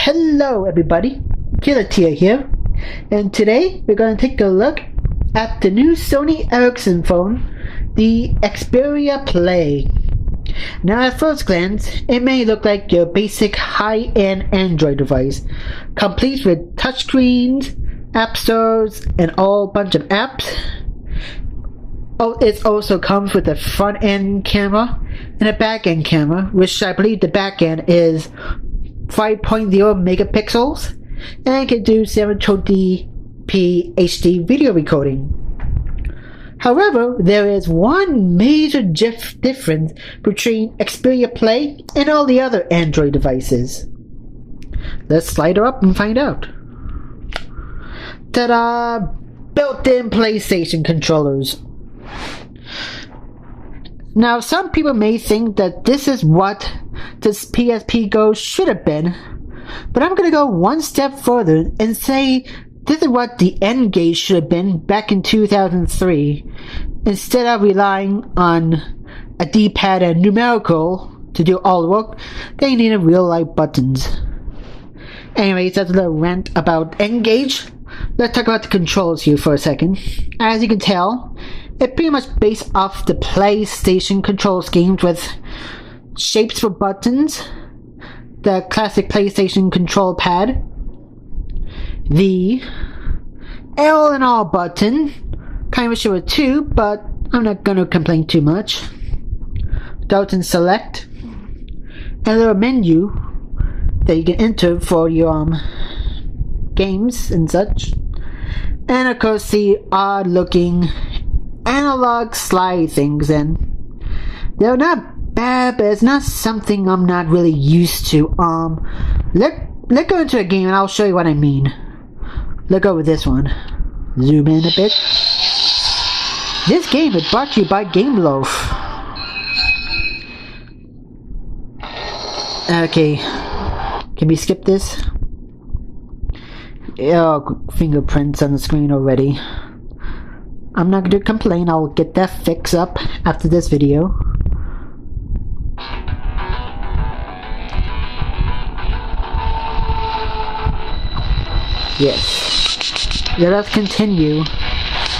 Hello everybody, Killatia here, and today we're going to take a look at the new Sony Ericsson phone, the Xperia Play. Now at first glance, it may look like your basic high-end Android device, complete with touchscreens, app stores, and all bunch of apps. Oh, it also comes with a front-end camera and a back-end camera, which I believe the back-end is 5.0 megapixels, and can do 720p HD video recording. However, there is one major difference between Xperia Play and all the other Android devices. Let's slide her up and find out. Ta-da! Built-in PlayStation controllers. Now, some people may think that this is what this PSP Go should have been, but I'm going to go one step further and say this is what the N-Gage should have been back in 2003. Instead of relying on a D-pad and numerical to do all the work, they needed real-life buttons. Anyways, that's a little rant about N-Gage. Let's talk about the controls here for a second. As you can tell, it's pretty much based off the PlayStation control schemes with shapes for buttons, the classic PlayStation control pad, the L and R button, kind of sure too, but I'm not gonna complain too much. Button select, and a little menu that you can enter for your games and such, and of course the odd looking analog slide things, and they're not bad, but it's not something I'm not really used to. Let's go into a game and I'll show you what I mean. Look over this one. Zoom in a bit. This game is brought to you by Game Loaf. Okay, can we skip this? Oh, fingerprints on the screen already. I'm not gonna complain, I'll get that fixed up after this video. Yes. Let us continue.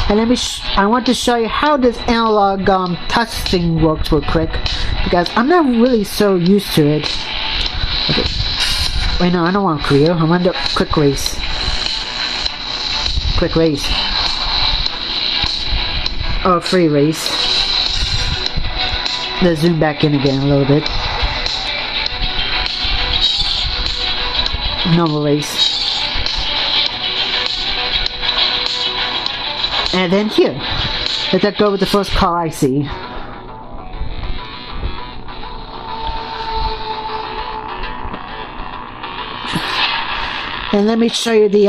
And I want to show you how this analog touch thing works real quick, because I'm not really so used to it. Okay. Wait, no, I don't want career, I want the quick race. Quick race. Oh, free race. Let's zoom back in again a little bit. Normal race. And then here. Let's go with the first car I see. And let me show you the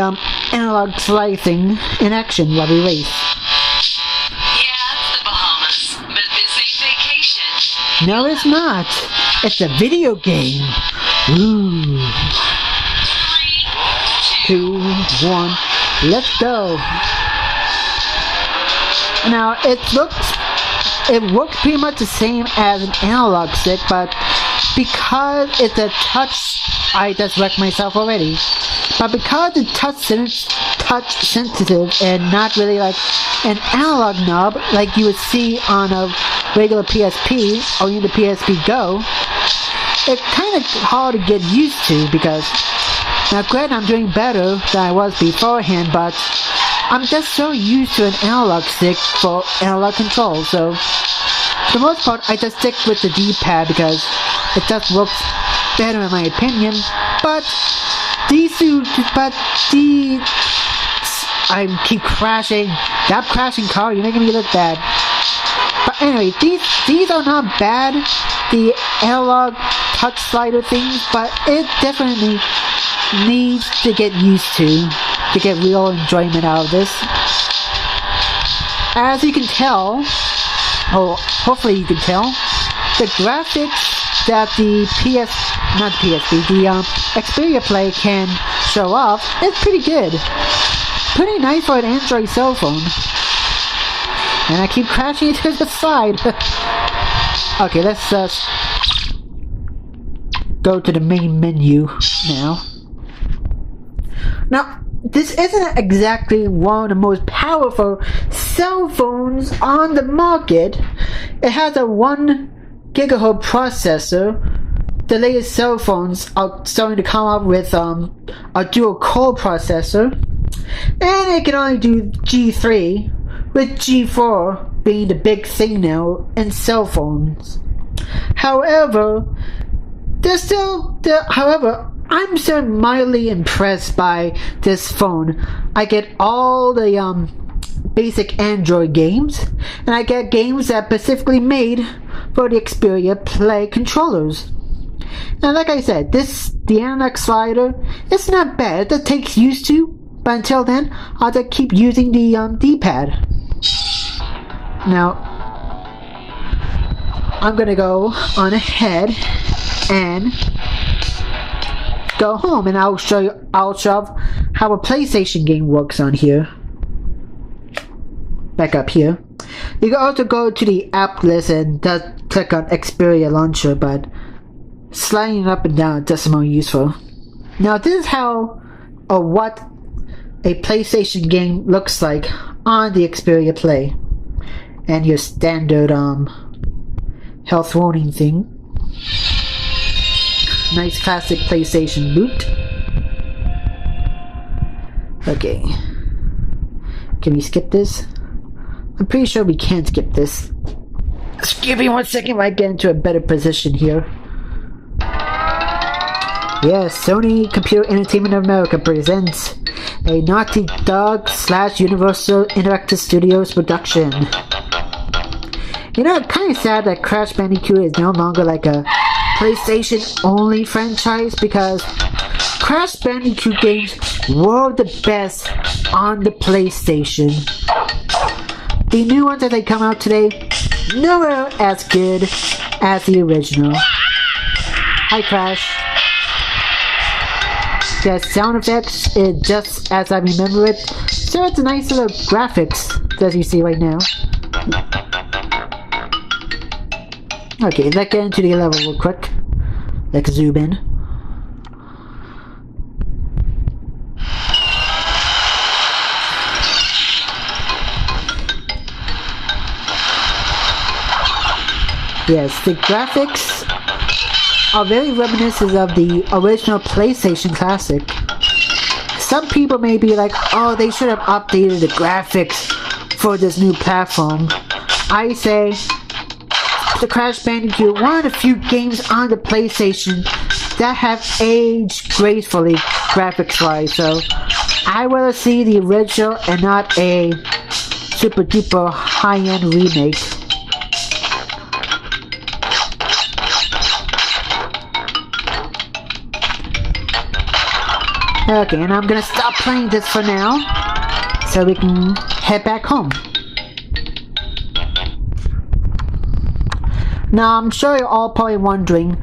analog slide thing in action while we race. No, it's not. It's a video game. Ooh. 2, 1, let's go. Now, it works pretty much the same as an analog stick, but because it's a touch, I just wrecked myself already. But because it's touch sensitive and not really like an analog knob like you would see on a regular PSP or even the PSP Go, it's kind of hard to get used to, because now granted I'm doing better than I was beforehand, but I'm just so used to an analog stick for analog control, so for the most part I just stick with the D-pad because it just works better in my opinion. But I keep crashing. Stop crashing, car, you're making me look bad. But anyway, these are not bad, the analog touch slider things, but it definitely needs to get used to get real enjoyment out of this. As you can tell, or hopefully you can tell, the graphics that the Xperia Play can show off is pretty good. Pretty nice for an Android cell phone. And I keep crashing it to the side. Okay, let's go to the main menu now. Now, this isn't exactly one of the most powerful cell phones on the market. It has a 1 gigahertz processor. The latest cell phones are starting to come up with a dual core processor, and it can only do G3, with G4 being the big thing now in cell phones. However, I'm still mildly impressed by this phone. I get all the basic Android games, and I get games that are specifically made for the Xperia Play controllers. And like I said, the analog slider, it's not bad. It takes used to, but until then, I'll just keep using the D-pad. Now, I'm gonna go on ahead and go home, and I'll show how a PlayStation game works on here. Back up here. You can also go to the app list and just click on Xperia Launcher, but sliding it up and down is just more useful. Now, this is how or what a PlayStation game looks like on the Xperia Play, and your standard health warning thing. Nice classic PlayStation boot. Okay, can we skip this? I'm pretty sure we can't skip this. Just give me 1 second while I get into a better position here. Yes, Sony Computer Entertainment of America presents a Naughty Dog / Universal Interactive Studios production. You know, it's kind of sad that Crash Bandicoot is no longer like a PlayStation-only franchise, because Crash Bandicoot games were the best on the PlayStation. The new ones that they come out today, nowhere as good as the original. Hi, Crash. The sound effects is just as I remember it, so it's a nice little graphics as you see right now. Okay, let's get into the level real quick. Let's zoom in. Yes, the graphics are very reminiscent of the original PlayStation Classic. Some people may be like, oh, they should have updated the graphics for this new platform. I say, the Crash Bandicoot, one of the few games on the PlayStation that have aged gracefully graphics-wise, so I rather see the original and not a super duper high-end remake. Okay, and I'm gonna stop playing this for now, so we can head back home. Now, I'm sure you're all probably wondering,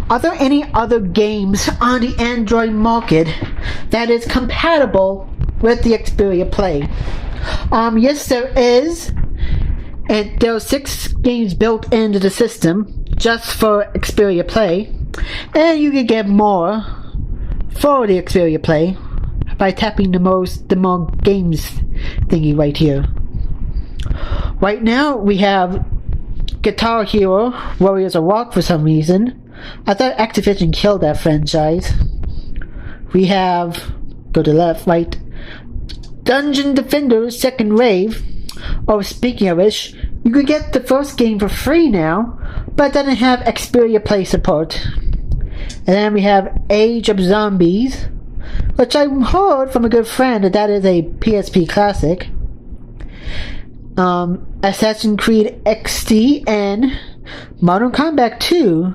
are there any other games on the Android market that is compatible with the Xperia Play? Yes, there is, and there are 6 games built into the system just for Xperia Play, and you can get more for the Xperia Play by tapping the more games thingy right here. Right now we have Guitar Hero Warriors of Rock for some reason. I thought Activision killed that franchise. We have, go to left, right, Dungeon Defenders Second Wave. Oh, speaking of which, you could get the first game for free now, but it doesn't have Xperia Play support. And then we have Age of Zombies, which I heard from a good friend that is a PSP classic. Assassin's Creed XD and Modern Combat 2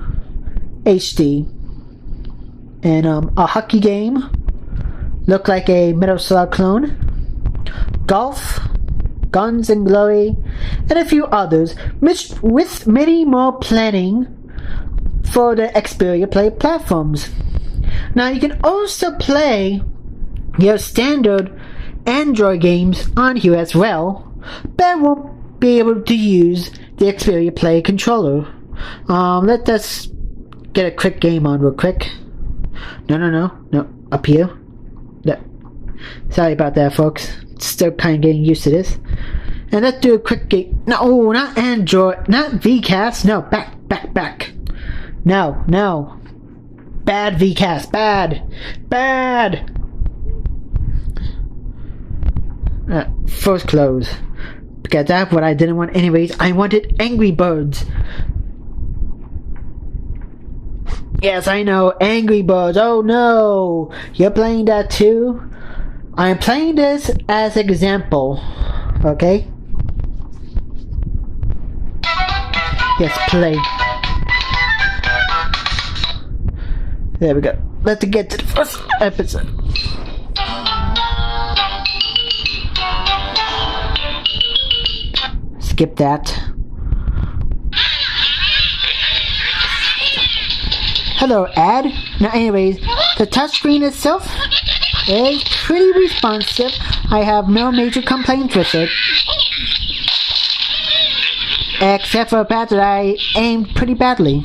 HD. And a hockey game, look like a Metal Slug clone. Golf, Guns and Glory, and a few others, which with many more planning for the Xperia Play platforms. Now you can also play your standard Android games on here as well, but won't be able to use the Xperia Play controller. Let us get a quick game on real quick. No, up here. Sorry about that, folks. Still kind of getting used to this. And let's do a quick game. No, not Android, not VCast. No, back. No. Bad VCast, bad. First close. Because that's what I didn't want anyways. I wanted Angry Birds. Yes, I know, Angry Birds. Oh no, you're playing that too? I'm playing this as an example, okay? Yes, play. There we go. Let's get to the first episode. Skip that. Hello, ad. Now, anyways, the touchscreen itself is pretty responsive. I have no major complaints with it. Except for the fact that I aimed pretty badly.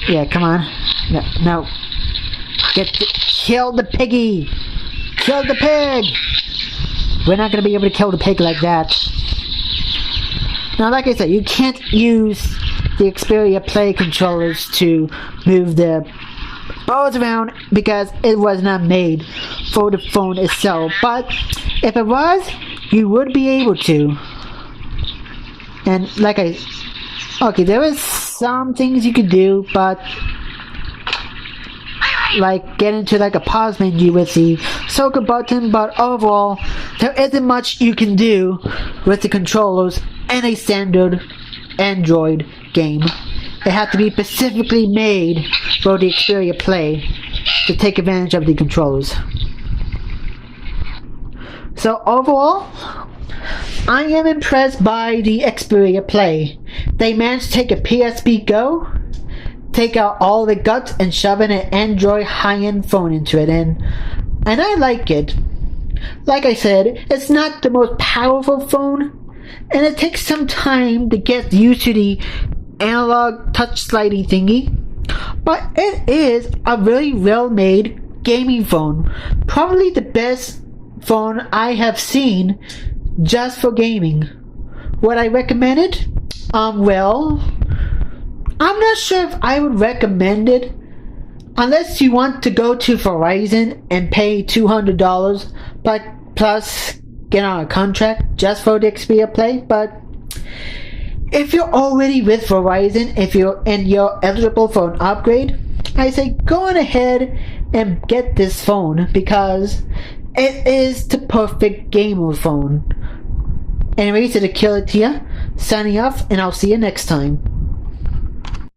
Yeah, come on. No. Kill the piggy! Kill the pig! We're not gonna be able to kill the pig like that. Now, like I said, you can't use the Xperia Play controllers to move the balls around because it was not made for the phone itself. But if it was, you would be able to. And okay, there is some things you could do, but like get into like a pause menu with the circle button, but overall there isn't much you can do with the controllers in a standard Android game. It had to be specifically made for the Xperia Play to take advantage of the controllers. So overall, I am impressed by the Xperia Play. They managed to take a PSP Go, take out all the guts and shove in an Android high-end phone into it, and I like it. Like I said, it's not the most powerful phone, and it takes some time to get used to the analog touch sliding thingy, but it is a really well-made gaming phone. Probably the best phone I have seen just for gaming. Would I recommend it? Well, I'm not sure if I would recommend it unless you want to go to Verizon and pay $200 but plus get on a contract just for the Xperia Play. But if you're already with Verizon, if you're eligible for an upgrade, I say go on ahead and get this phone because it is the perfect gamer phone. Anyways, to the killatia, signing off, and I'll see you next time.